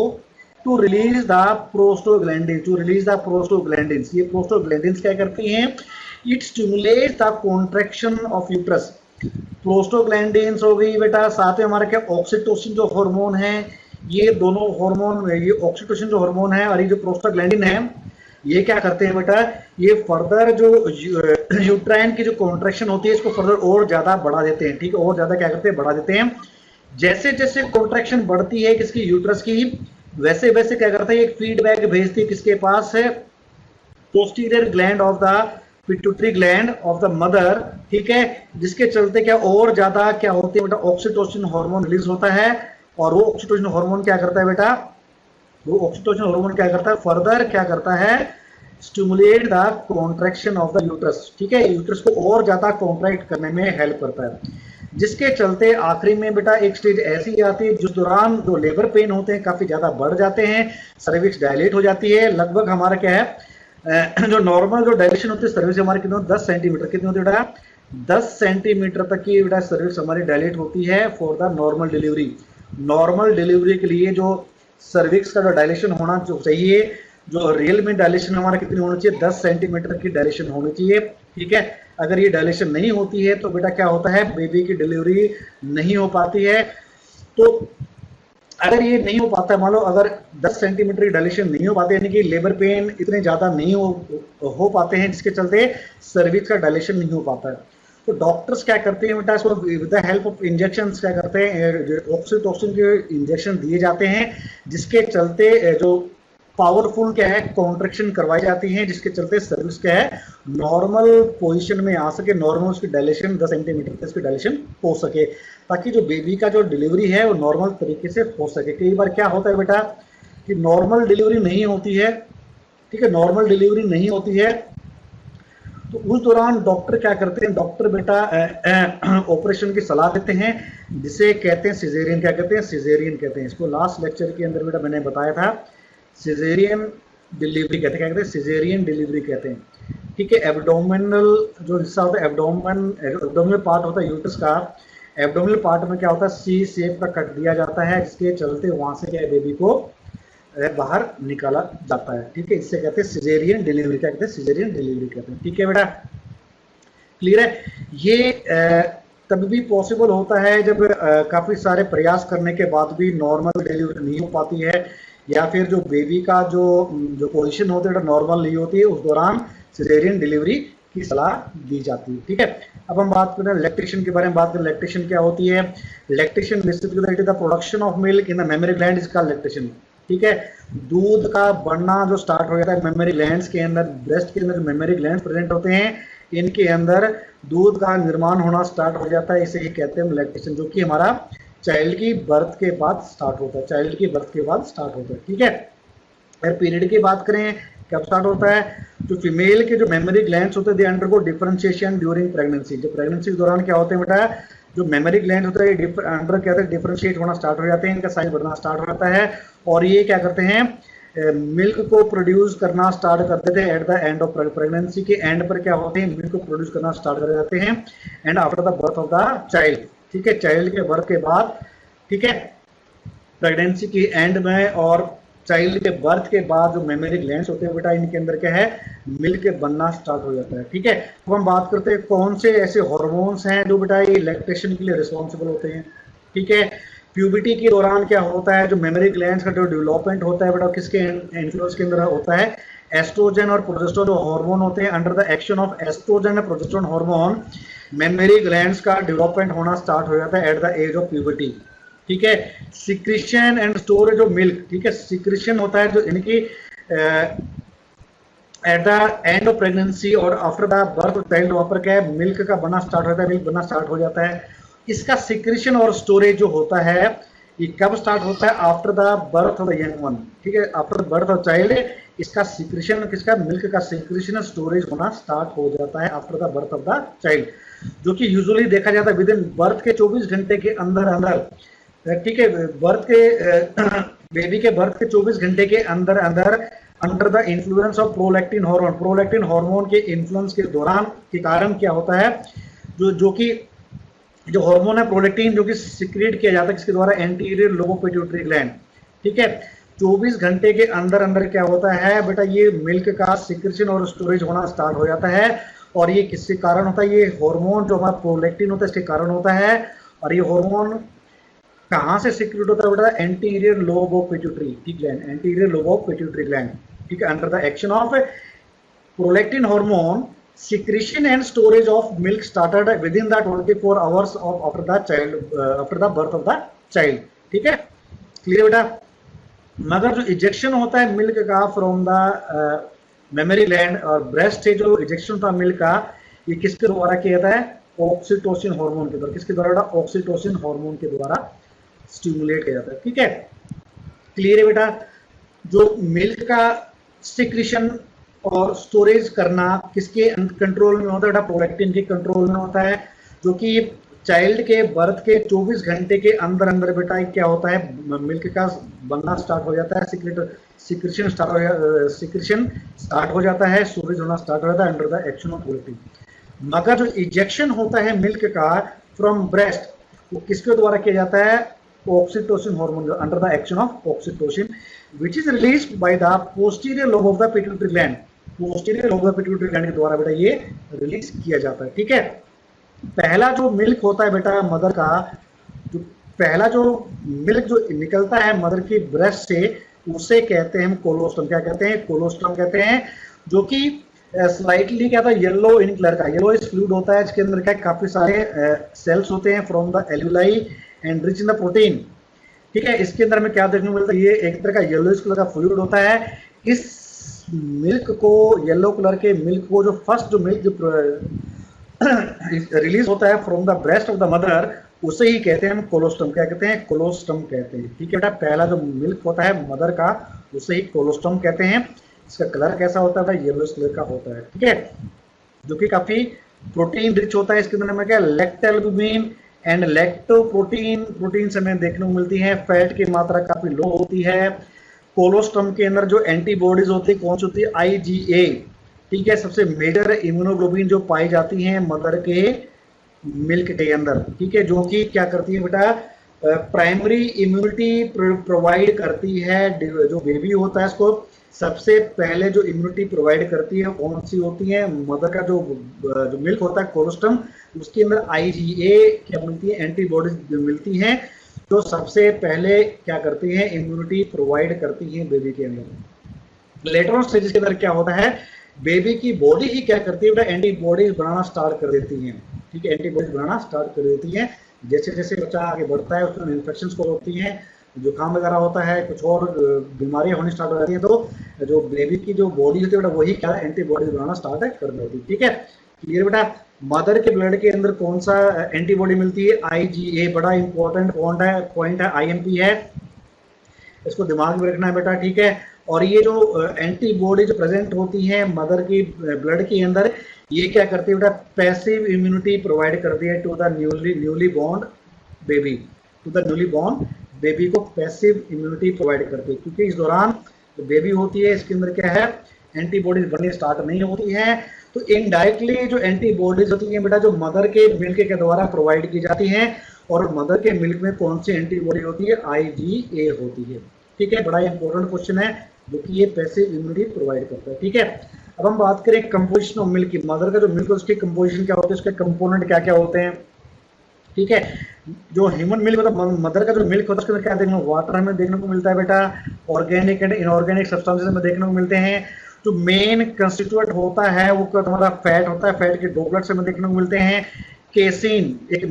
to release the prostaglandin, to release the prostaglandins. ये प्रोस्टोग्लैंडिन्स क्या करती हैं, it stimulates the contraction of uterus. Prostaglandins हो गई बेटा, साथ में हमारा क्या ऑक्सीटोसिन जो हार्मोन है, ये दोनों हार्मोन, ये ऑक्सीटोसिन जो हार्मोन है और ये जो प्रोस्टोग्लैंडिन है, ये क्या करते हैं बेटा, ये फर्दर जो यूट्राइन की जो कॉन्ट्रैक्शन होती है, इसको फर्दर और ज्यादा बढ़ा देते हैं। ठीक है, और ज्यादा क्या करते हैं, बढ़ा देते हैं। जैसे जैसे कॉन्ट्रैक्शन बढ़ती है किसकी, यूट्रस की, वैसे वैसे क्या करता है, एक फीडबैक भेजती है किसके पास है, posterior gland of the pituitary gland of the mother. ठीक है, जिसके चलते क्या और ज्यादा क्या होती है बेटा, ऑक्सीटोसिन हार्मोन रिलीज होता है, और वो ऑक्सीटोसिन हार्मोन क्या करता है बेटा, वो ऑक्सीटोसिन हार्मोन क्या करता है, फर्दर क्या करता है, stimulate the contraction of the uterus. ठीक है, यूट्रस को और ज्यादा कॉन्ट्रैक्ट करने में हेल्प करता है, जिसके चलते आखिरी में बेटा एक स्टेज ऐसी आती है जिस दौरान जो लेबर पेन होते हैं काफी ज्यादा बढ़ जाते हैं, सर्विक्स डायलेट हो जाती है। लगभग हमारा क्या है, जो नॉर्मल जो डायलेशन होती है सर्विक्स हमारे कितने, 10 सेंटीमीटर, कितनी होती है बेटा, 10 सेंटीमीटर तक की बेटा सर्विक्स हमारी डायलेट होती है for the normal delivery. Normal delivery के लिए जो सर्विक्स का जो डायलेशन होना जो चाहिए, जो रियल में डायलेशन हमारा कितनी होनी चाहिए, 10 सेंटीमीटर की डायलेशन होनी चाहिए। ठीक है, अगर ये डायलेशन नहीं होती है तो बेटा क्या होता है, बेबी की डिलीवरी नहीं हो पाती है। तो अगर ये नहीं हो पाता है, मान लो अगर 10 सेंटीमीटर की डायलेशन नहीं हो पाते, यानी कि लेबर पेन इतने ज्यादा नहीं हो पाते हैं, जिसके चलते सर्विक्स का डायलेशन नहीं हो पाता है, तो डॉक्टर्स क्या करते हैं बेटा, इसको with the help of injection क्या करते हैं, ऑक्सीटोसिन के इंजेक्शन दिए जाते हैं, जिसके चलते जो पावरफुल क्या है, कॉन्ट्रैक्शन करवाई जाती है, जिसके चलते सर्विक्स क्या है, नॉर्मल पोजीशन में आ सके, नॉर्मल उसकी डायलेशन 10 सेंटीमीटर तक इसकी डायलेशन हो सके, ताकि जो बेबी का जो डिलीवरी है वो नॉर्मल तरीके से हो सके। कई बार क्या होता है बेटा कि नॉर्मल डिलीवरी नहीं होती है। ठीक है, नॉर्मल डिलीवरी नहीं होती है, तो उस दौरान डॉक्टर क्या करते हैं, डॉक्टर बेटा ऑपरेशन की सलाह देते हैं, जिसे कहते हैं सिजेरियन। क्या कहते हैं, सिजेरियन कहते हैं इसको। लास्ट लेक्चर के अंदर बेटा मैंने बताया था, सिजेरियन डिलीवरी कहते हैं। क्या कहते हैं, सिजेरियन डिलीवरी कहते हैं। ठीक है, एब्डोमिनल जो हिस्सा होता है, एब्डोमिनल पार्ट होता है यूट्रस का, एब्डोमिनल पार्ट में क्या होता है, सी शेप का कट दिया जाता है, जिसके चलते वहां से क्या बेबी को बाहर निकाला जाता है। ठीक है, इससे कहते हैं सिजेरियन डिलीवरी। क्या कहते हैं, सिजेरियन डिलीवरी कहते हैं। ठीक है बेटा, क्लियर है। ये तब भी पॉसिबल होता है जब काफी सारे प्रयास करने के बाद भी नॉर्मल डिलीवरी नहीं हो पाती है, या फिर जो बेबी का जो पोजीशन होती है नॉर्मल नहीं होती है, उस दौरान सिजेरियन डिलीवरी की सलाह दी जाती है। ठीक है, अब हम बात करें लैक्टेशन के बारे में। बात करें लैक्टेशन क्या होती है, lactation basically the production of milk in the memory gland is called lactation. ठीक है, दूध का बढ़ना जो स्टार्ट हो जाता है मेमोरी ग्लैंड्स के अंदर, ब्रेस्ट के अंदर मेमोरी ग्लैंड्स प्रेजेंट होते हैं, इनके अंदर दूध का निर्माण होना स्टार्ट हो जाता है, इसे ही कहते हैं लैक्टेशन, जो कि हमारा चाइल्ड की बर्थ के बाद स्टार्ट होता है, चाइल्ड की बर्थ के बाद स्टार्ट होता है। ठीक है, अगर पीरियड की बात करें कब स्टार्ट होता है, जो फीमेल के जो मेमोरी ग्लैंड्स होते हैं they undergo differentiation during pregnancy. जो प्रेगनेंसी के दौरान क्या होते हैं बेटा, जो मेमोरी ग्लैंड होता है अंडर क्या होता है, डिफरेंशिएट होना स्टार्ट हो जाते हैं, इनका साइज बढ़ना स्टार्ट हो जाता है, और ये क्या करते हैं, मिल्क को प्रोड्यूस करना स्टार्ट करते थे eight the end of pregnancy. के एंड पर क्या होते हैं, मिल्क को प्रोड्यूस करना स्टार्ट कर जाते हैं and after the birth of the child. ठीक है, चाइल्ड के बर्थ के बाद, ठीक है, प्रेगनेंसी के एंड में और चाइल्ड के बर्थ के बाद जो मेमोरी ग्लैंड्स होते हैं बेटा, इनके अंदर क्या है, मिल्क बनना स्टार्ट हो जाता है। ठीक है, अब हम बात करते हैं कौन से ऐसे हार्मोन्स हैं जो बेटा ये लैक्टेशन के लिए रिस्पॉन्सिबल होते हैं। ठीक है, प्यूबिटी के दौरान क्या होता है, जो मेमोरी ग्लैंड्स का जो डेवलपमेंट होता है बेटा किसके इन्फ्लुएंस के अंदर होता है, एस्ट्रोजन और प्रोजेस्टेरोन जो हार्मोन होते हैं, under the action of oestrogen और प्रोजेस्टेरोन हार्मोन मेमोरी ग्लैंड्स का डेवलपमेंट होना स्टार्ट हो जाता है at the age of puberty. ठीक है, secretion and storage of milk, ठीक है, सिक्रीशन होता है जो यानी कि at the end of pregnancy और after the birth of child, वहां पर क्या है, मिल्क का बनना स्टार्ट होता है, मिल्क बनना स्टार्ट हो जाता है। इसका सिक्रीशन और स्टोरेज जो होता है ये कब स्टार्ट होता है, after the birth of the young one. ठीक है, after the birth of child इसका सिक्रीशन, किसका, मिल्क का सिक्रीशन और स्टोरेज होना स्टार्ट हो जाता है after the birth of the child, जो कि यूजुअली देखा जाता है विद इन बर्थ के 24 घंटे के अंदर अंदर। ठीक है, बर्थ के बेबी के बर्थ के 24 घंटे के अंदर अंदर under the influence of prolactin hormone, prolactin hormone के इन्फ्लुएंस के दौरान के कारण क्या होता है, जो कि जो हार्मोन है प्रोलैक्टिन जो कि सिक्रेट किया जाता है किसके द्वारा, anterior lobe of pituitary gland. ठीक है, 24 घंटे के अंदर अंदर क्या होता है बेटा, ये मिल्क का सिक्रेशन और स्टोरेज होना स्टार्ट हो जाता है। और ये किसके कारण होता है, ये हार्मोन जो हमारा प्रोलैक्टिन होता है इसके कारण होता है। और ये हार्मोन कहां से सिक्रेट होता है बेटा, anterior lobe of pituitary gland, anterior lobe of pituitary gland. ठीक है, under the action of prolactin hormone secretion and storage of milk started within the 24 hours of after the child after the birth of the child। ठीक है, clear बेटा। मगर जो ejection होता है milk का फ्रॉम द मेमोरी ग्लैंड और breast से जो इजेक्शन होता है मिल्क का, ये किसके द्वारा किया जाता है, ऑक्सीटोसिन हार्मोन के द्वारा। किसके द्वारा, ऑक्सीटोसिन हार्मोन के द्वारा स्टिमुलेट किया जाता है। ठीक है, क्लियर है बेटा। जो मिल्क का सिक्रीशन और स्टोरेज करना किसके कंट्रोल में होता है बेटा, प्रोलैक्टिन के कंट्रोल में होता है, जो कि चाइल्ड के बर्थ के 24 घंटे के अंदर अंदर बेटा क्या होता है, मिल्क का बनना स्टार्ट हो जाता है, सिक्रेशन स्टार्ट हो जाता है, स्टोरेज होना स्टार्ट हो जाता है under the action of prolactin. मगर जो इजेक्शन होता है मिल्क का फ्रॉम ब्रेस्ट, वो किसके द्वारा किया जाता है, oxytocin hormone under the action of oxytocin which is released by the posterior lobe of the pituitary gland, posterior lobe of the pituitary gland के द्वारा बेटा ये रिलीज किया जाता है। ठीक है, पहला जो मिल्क होता है बेटा मदर का, जो पहला जो मिल्क जो निकलता है मदर की ब्रेस्ट से, उसे कहते हैं हम कोलोस्टम। क्या कहते हैं, कोलोस्टम कहते हैं, जो कि स्लाइटली क्या था, येलो इन कलर का, येलो इस फ्लूइड होता है, इसके अंदर क्या काफी सारे सेल्स होते हैं from the एल्यूलाई and rich in the protein. ठीक है, इसके अंदर में क्या देखने को मिलता है, ये एक तरह का येलोइश कलर का फ्लूइड होता है। इस मिल्क को, येलो कलर के मिल्क को, जो फर्स्ट जो मिल्क जो रिलीज होता है from the breast of the mother, उसे ही कहते हैं हम कोलोस्टम। क्या कहते हैं, कोलोस्टम कहते हैं। ठीक है बेटा, पहला जो मिल्क होता है मदर का उसे ही कोलोस्टम कहते हैं। इसका कलर कैसा होता है, येलोइश कलर का होता है। ठीक है, जो कि काफी प्रोटीन रिच होता है। इसके अंदर में क्या, लैक्टोअल्बुमिन एंड लैक्टोप्रोटीन, प्रोटीन से हमें देखने को मिलती है। फैट की मात्रा काफी लो होती है। कोलोस्टम के अंदर जो एंटीबॉडीज होती है कौन सी होती है, IgA। ठीक है, सबसे मेजर इम्यूनोग्लोबिन जो पाई जाती है मदर के मिल्क के अंदर। ठीक है, जो कि क्या करती है बेटा, प्राइमरी इम्यूनिटी प्रोवाइड करती है। जो बेबी होता है उसको सबसे पहले जो इम्यूनिटी प्रोवाइड करती है कौन सी होती है, मदर का जो मिल्क होता है कोलोस्टम, उसके अंदर IgA क्या मिलती है, एंटीबॉडीज मिलती हैं, जो सबसे पहले क्या करती हैं, इम्यूनिटी प्रोवाइड करती हैं बेबी के अंदर। लेटर ऑन स्टेजेस के अंदर क्या होता है, बेबी की बॉडी ही क्या करती है बेटा, एंटीबॉडीज बनाना स्टार्ट कर देती हैं। ठीक है, एंटीबॉडीज बनाना स्टार्ट कर देती हैं। जैसे जैसे बच्चा आगे बढ़ता है उसमें इन्फेक्शंस को होती हैं, जुकाम वगैरह होता है, कुछ और बीमारियां होनी स्टार्ट हो जाती हैं, तो जो बेबी की जो बॉडी होती है बेटा वही क्या एंटीबॉडीज बनाना स्टार्ट कर देती है। ठीक है, क्लियर बेटा। मदर के ब्लड के अंदर कौन सा एंटीबॉडी मिलती है, IgA। बड़ा इंपॉर्टेंट पॉइंट है, IMP है, इसको दिमाग में रखना है बेटा। ठीक है, और ये जो एंटीबॉडी जो प्रेजेंट होती है मदर की ब्लड के अंदर, ये क्या करती है बेटा, पैसिव इम्यूनिटी प्रोवाइड करती है to the newly born baby, to the newly born baby को पैसिव इम्यूनिटी प्रोवाइड करती है। क्योंकि इस दौरान जो बेबी होती है इसके अंदर क्या है, एंटीबॉडीज बननी स्टार्ट नहीं होती है, तो इनडायरेक्टली जो एंटीबॉडीज होती हैं बेटा जो मदर के मिल्क के द्वारा प्रोवाइड की जाती हैं, और मदर के मिल्क में कौन सी एंटीबॉडी होती है, IgA होती है। ठीक है, बड़ा इंपॉर्टेंट क्वेश्चन है, जो कि ये पैसिव इम्यूनिटी प्रोवाइड करता है। ठीक है, अब हम बात करें कंपोजिशन ऑफ मिल्क की। मदर का जो मिल्क है उसकी कंपोजिशन क्या होती है, उसके कंपोनेंट क्या क्या होते हैं। ठीक है। जो ह्यूमन मिल्क मतलब मदर का जो मिल्क होता है उसके अंदर क्या देखने को, वाटर हमें देखने को मिलता है बेटा, ऑर्गेनिक एंड इनऑर्गेनिक सब्सटेंसेस हमें देखने को मिलते हैं। जो मेन कंस्टिट्यूएंट होता है वो हमारा फैट होता है, फैट के ड्रॉपलेट्स हमें देखने को मिलते हैं। केसिन, एक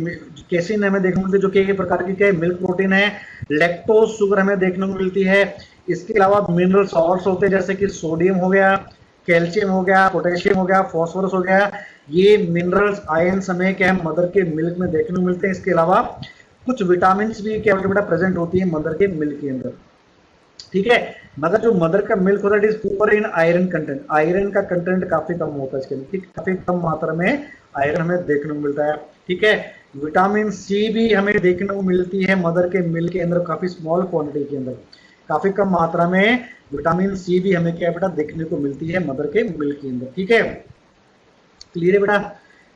केसिन हमें देखने को मिलती है जो कि एक प्रकार की क्या है, मिल्क प्रोटीन है। लैक्टोज शुगर हमें देखने को मिलती है। इसके अलावा मिनरल सॉल्ट्स होते हैं जैसे कि सोडियम हो गया, कैल्शियम हो गया, पोटेशियम हो गया, फॉस्फोरस हो गया। ये मिनरल्स आयंस हमें क्या है मदर के मिल्क में देखने को मिलते हैं। इसके अलावा कुछ विटामिन भी क्या बेटा प्रेजेंट होती है मदर के मिल्क के अंदर। ठीक है। मगर जो मदर का मिल्क होता है it is poor in iron content, iron का कंटेंट काफी कम होता है इसके अंदर, ठीक, काफी कम मात्रा में आयरन हमें देखने को मिलता है। ठीक है। विटामिन सी भी हमें देखने को मिलती है मदर के मिल्क के अंदर, काफी स्मॉल क्वांटिटी के अंदर, काफी कम मात्रा में विटामिन सी भी हमें क्या बेटा देखने को मिलती है मदर के मिल्क के अंदर। ठीक है, क्लियर है बेटा।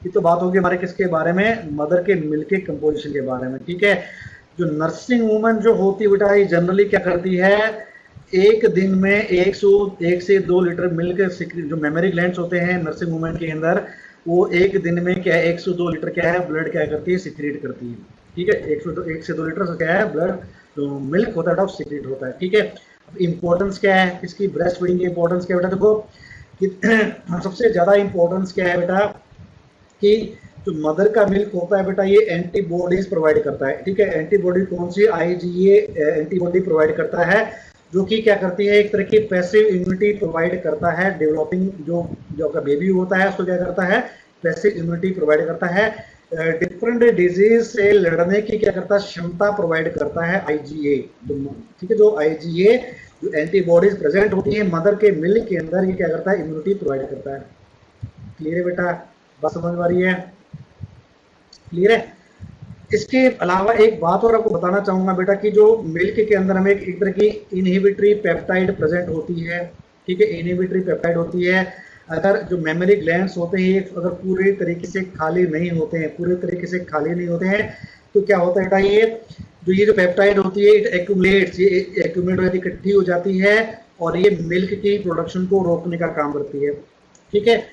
ये तो बात होगी हमारे किसके बारे में, मदर के मिल्क के कंपोजिशन के बारे में। ठीक है। जो नर्सिंग वूमन जो होती है बेटा ये जनरली क्या करती है, एक दिन में 1 से 2 लीटर मिल्क, जो मेमोरी ग्लैंड्स होते हैं नर्सिंग वूमन के अंदर, वो एक दिन में क्या है 1 से 2 लीटर क्या है ब्लड क्या करती है, सिक्रीट करती है। ठीक है, 1 से 2 लीटर से क्या है ब्लड जो मिल्क होता है सिक्रीट होता है। ठीक है। इंपॉर्टेंस क्या है इसकी, ब्रेस्ट फीडिंग की इंपॉर्टेंस क्या है बेटा, देखो कि सबसे ज्यादा इंपॉर्टेंस क्या है बेटा कि जो मदर का मिल्क होता है बेटा ये एंटीबॉडीज प्रोवाइड करता है। ठीक है, एंटीबॉडी कौन सी, आईजीए एंटीबॉडी प्रोवाइड करता है, जो कि क्या करती है एक तरह की पैसिव इम्यूनिटी प्रोवाइड करता है। डेवलपिंग जो आपका बेबी होता है उसको क्या करता है, पैसिव इम्यूनिटी प्रोवाइड करता है। डिफरेंट डिजीज से लड़ने की क्या करता है, क्षमता प्रोवाइड करता है आईजीए। ठीक है, जो आईजीए जो एंटीबॉडीज प्रेजेंट होती है मदर के मिल्क के अंदर, ये क्या करता है, इम्यूनिटी प्रोवाइड करता है। क्लियर है बेटा, बात समझ में आ रही है, क्लियर है। इसके अलावा एक बात और आपको बताना चाहूंगा बेटा कि जो मिल्क के अंदर हमें एक तरह की इनहिबिटरी पेप्टाइड प्रेजेंट होती है। ठीक है, इनहिबिटरी पेप्टाइड होती है। अगर जो मेमोरी ग्लैंड्स होते हैं अगर पूरे तरीके से खाली नहीं होते हैं, पूरे तरीके से खाली नहीं होते हैं, तो क्या होता है बेटा ये जो पेप्टाइड होती है इट एक्यूमुलेट्स, ये एक्यूमुलेट हो जाती है, इकट्ठी हो जाती है और ये मिल्क की प्रोडक्शन को रोकने का काम करती है। ठीक है,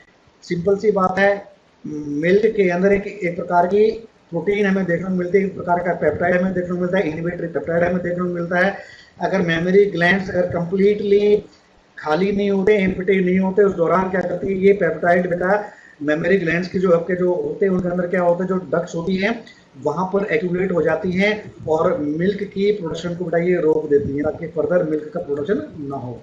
सिंपल सी बात है, मिल्क के अंदर एक प्रकार की प्रोटीन हमें देखने को मिलती है, एक प्रकार का पेप्टाइड हमें देखने को मिलता है, इनहिबिटरी पेप्टाइड हमें देखने को मिलता है। अगर मेमोरी ग्लैंड्स अगर कंप्लीटली खाली नहीं होते, एम्प्टी नहीं होते, उस दौरान क्या करती है ये पेप्टाइड बेटा मेमोरी ग्लैंड्स की जो आपके जो होते हैं उनके अंदर क्या होता है, जो डक्ट्स होती हैं वहां पर एक्यूमुलेट हो जाती हैं और मिल्क की प्रोडक्शन को बेटा ये रोक देती है ताकि फर्दर मिल्क का प्रोडक्शन ना हो।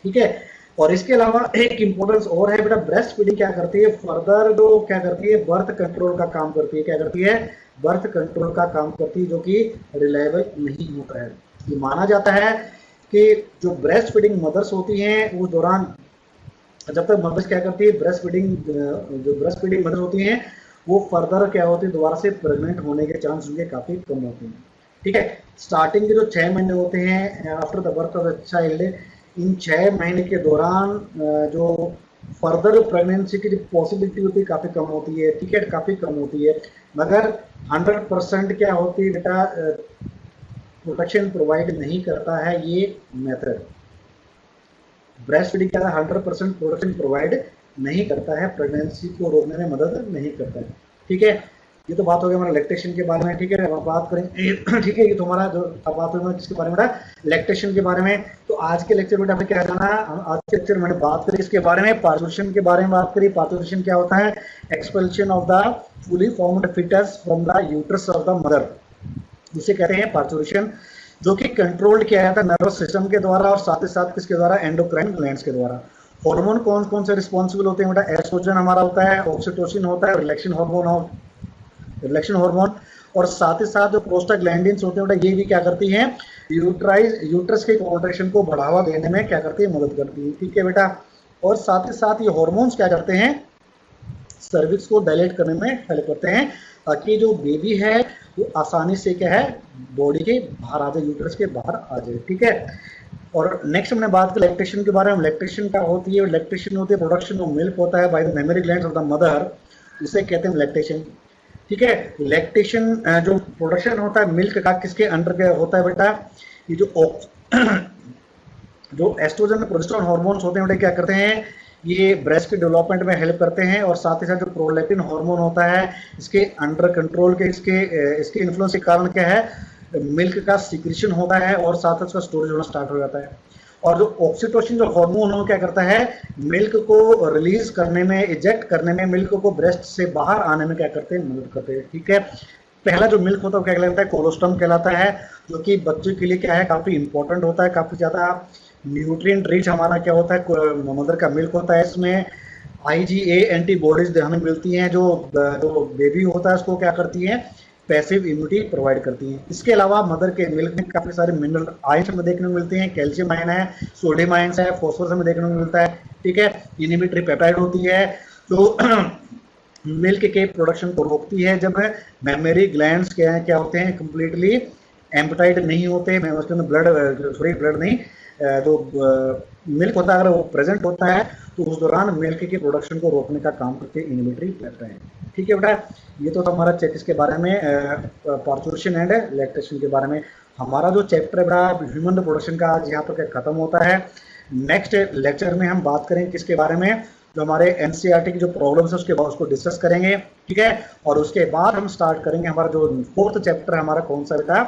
ठीक है, और इसके अलावा एक इंपॉर्टेंस और है बेटा, ब्रेस्ट फीडिंग क्या करती है, फर्दर जो क्या करती है बर्थ कंट्रोल का काम करती है। क्या करती है, बर्थ कंट्रोल का काम करती है, जो कि रिलायबल नहीं होता है। ये माना जाता है कि जो ब्रेस्ट फीडिंग मदर्स होती हैं उस दौरान जब तक मदर्स क्या करती है ब्रेस्ट फीडिंग, जो ब्रेस्ट फीडिंग मदर्स होती हैं वो फर्दर क्या होती है दोबारा से प्रेग्नेंट होने के चांस उनके काफी कम होते हैं। ठीक है, स्टार्टिंग के जो 6 महीने होते हैं after the birth of the child, इन 6 महीने के दौरान जो फर्दर प्रेगनेंसी की जो पॉसिबिलिटी होती है काफ़ी कम होती है। ठीक है, काफ़ी कम होती है, मगर 100% क्या होती है बेटा प्रोटेक्शन प्रोवाइड नहीं करता है ये मेथड। ब्रेस्ट फीडिंग क्या 100% प्रोटेक्शन प्रोवाइड नहीं करता है, प्रेगनेंसी को रोकने में मदद नहीं करता है। ठीक है, ये तो बात हो गई हमारा लैक्टेशन के बारे में। ठीक है, अब बात करें ठीक है, ये तो हमारा जो बात हुई किसके बारे में, लैक्टेशन के बारे में। तो आज के लेक्चर में हमें क्या जाना है, आज के लेक्चर में बात करी इसके बारे में, पार्चुरेशन के बारे में बात करी। पार्चुरेशन क्या होता है, expulsion of the fully formed fetus from the uterus of the mother, जिसे कहते हैं पार्चुरेशन, जो कि कंट्रोल्ड किया जाता है नर्वस सिस्टम के द्वारा और साथ ही साथ किसके द्वारा, एंडोक्राइन ग्लैंड्स के द्वारा। हार्मोन कौन कौन से रिस्पॉन्सिबल होते हैं बेटा, एस्ट्रोजन हमारा होता है, ऑक्सीटोसिन होता है, रिलैक्सेशन हार्मोन, और साथ ही साथ जो प्रोस्टाग्लैंडिन्स होते हैं बेटा ये भी क्या करती हैं, यूट्रस के कॉन्ट्रैक्शन को बढ़ावा देने में क्या करती है, मदद करती है। ठीक है बेटा, और साथ ही साथ ये हार्मोन्स क्या करते हैं, सर्विक्स को डायलेट करने में हेल्प करते हैं ताकि जो बेबी है वो आसानी से क्या है बॉडी के बाहर आ जाए, यूट्रस के बाहर आ जाए। ठीक है, और नेक्स्ट हमने बात की लैक्टेशन के बारे में। लैक्टेशन क्या होती है, लैक्टेशन होती है प्रोडक्शन ऑफ मिल्क होता है by the mammary glands of the mother, उसे कहते हैं लैक्टेशन। ठीक है, लैक्टेशन जो प्रोडक्शन होता है मिल्क का किसके अंडर के होता है बेटा, ये जो एस्ट्रोजन प्रोजेस्टेरोन हार्मोन्स होते हैं बेटा क्या करते हैं, ये ब्रेस्ट के डेवलपमेंट में हेल्प करते हैं, और साथ ही साथ जो प्रोलैक्टिन हार्मोन होता है इसके अंडर कंट्रोल के इसके इन्फ्लुएंस के कारण क्या है, मिल्क का सिक्रीशन होता है और साथ साथ उसका स्टोरेज होना स्टार्ट हो जाता है। और जो ऑक्सीटोसिन जो हार्मोन है क्या करता है, मिल्क को रिलीज करने में, इजेक्ट करने में, मिल्क को ब्रेस्ट से बाहर आने में क्या करते हैं, मदद करते हैं। ठीक है, पहला जो मिल्क होता है वो क्या कहलाता है, कोलोस्ट्रम कहलाता है, जो कि बच्चों के लिए क्या है, काफी इंपॉर्टेंट होता है, काफी ज्यादा न्यूट्रिएंट रिच हमारा क्या होता है, मदर का मिल्क होता है। इसमें आईजीए एंटीबॉडीज हमें मिलती हैं, जो जो बेबी होता है उसको क्या करती हैं, पैसिव इम्यूनिटी प्रोवाइड करती हैं। इसके अलावा मदर के मिल्क में काफी सारे मिनरल आयंस हमें देखने को मिलते हैं, कैल्शियम आयन है, सोडियम आयंस है, फॉस्फोरस हमें देखने को मिलता है। ठीक है, इनहिबिटरी पेप्टाइड होती है जो मिल्क के प्रोडक्शन को रोकती है। जब मेमोरी ग्लैंड्स क्या होते हैं, कंप्लीटली एम्पटाइड नहीं होते, उसके अंदर ब्लड नहीं, जो मिल्क होता है अगर वो प्रेजेंट होता है तो उस दौरान मिल्क के प्रोडक्शन को रोकने का काम करते हैं इनहिबिटरी पेप्टाइड। ठीक है बेटा, ये तो था हमारा चैप्टर के बारे में, पार्चुरेशन एंड लैक्टेशन के बारे में। हमारा जो चैप्टर है बेटा ह्यूमन रिप्रोडक्शन का आज यहाँ पर खत्म होता है। नेक्स्ट लेक्चर में हम बात करेंगे किसके बारे में, जो हमारे एनसीईआरटी की जो प्रॉब्लम्स है उसको डिस्कस करेंगे। ठीक है, और उसके बाद हम स्टार्ट करेंगे हमारा जो फोर्थ चैप्टर है हमारा कौन सा बेटा,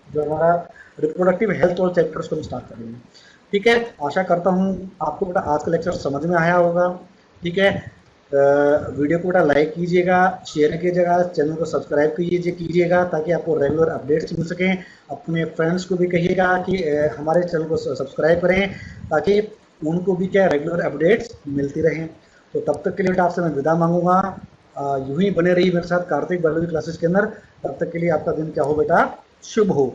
जो हमारा रिप्रोडक्टिव हेल्थ और चैप्टर उसको हम स्टार्ट करेंगे। ठीक है, आशा करता हूँ आपको बेटा आज का लेक्चर समझ में आया होगा। ठीक है, वीडियो को बेटा लाइक कीजिएगा, शेयर कीजिएगा, चैनल को सब्सक्राइब कीजिएगा ताकि आपको रेगुलर अपडेट्स मिल सकें। अपने फ्रेंड्स को भी कहिएगा कि हमारे चैनल को सब्सक्राइब करें ताकि उनको भी क्या रेगुलर अपडेट्स मिलती रहें। तो तब तक के लिए बेटा आपसे मैं विदा मांगूंगा, यूं ही बने रहिए मेरे साथ कार्तिक बायोलॉजी क्लासेस के अंदर। तब तक के लिए आपका दिन क्या हो बेटा, शुभ हो।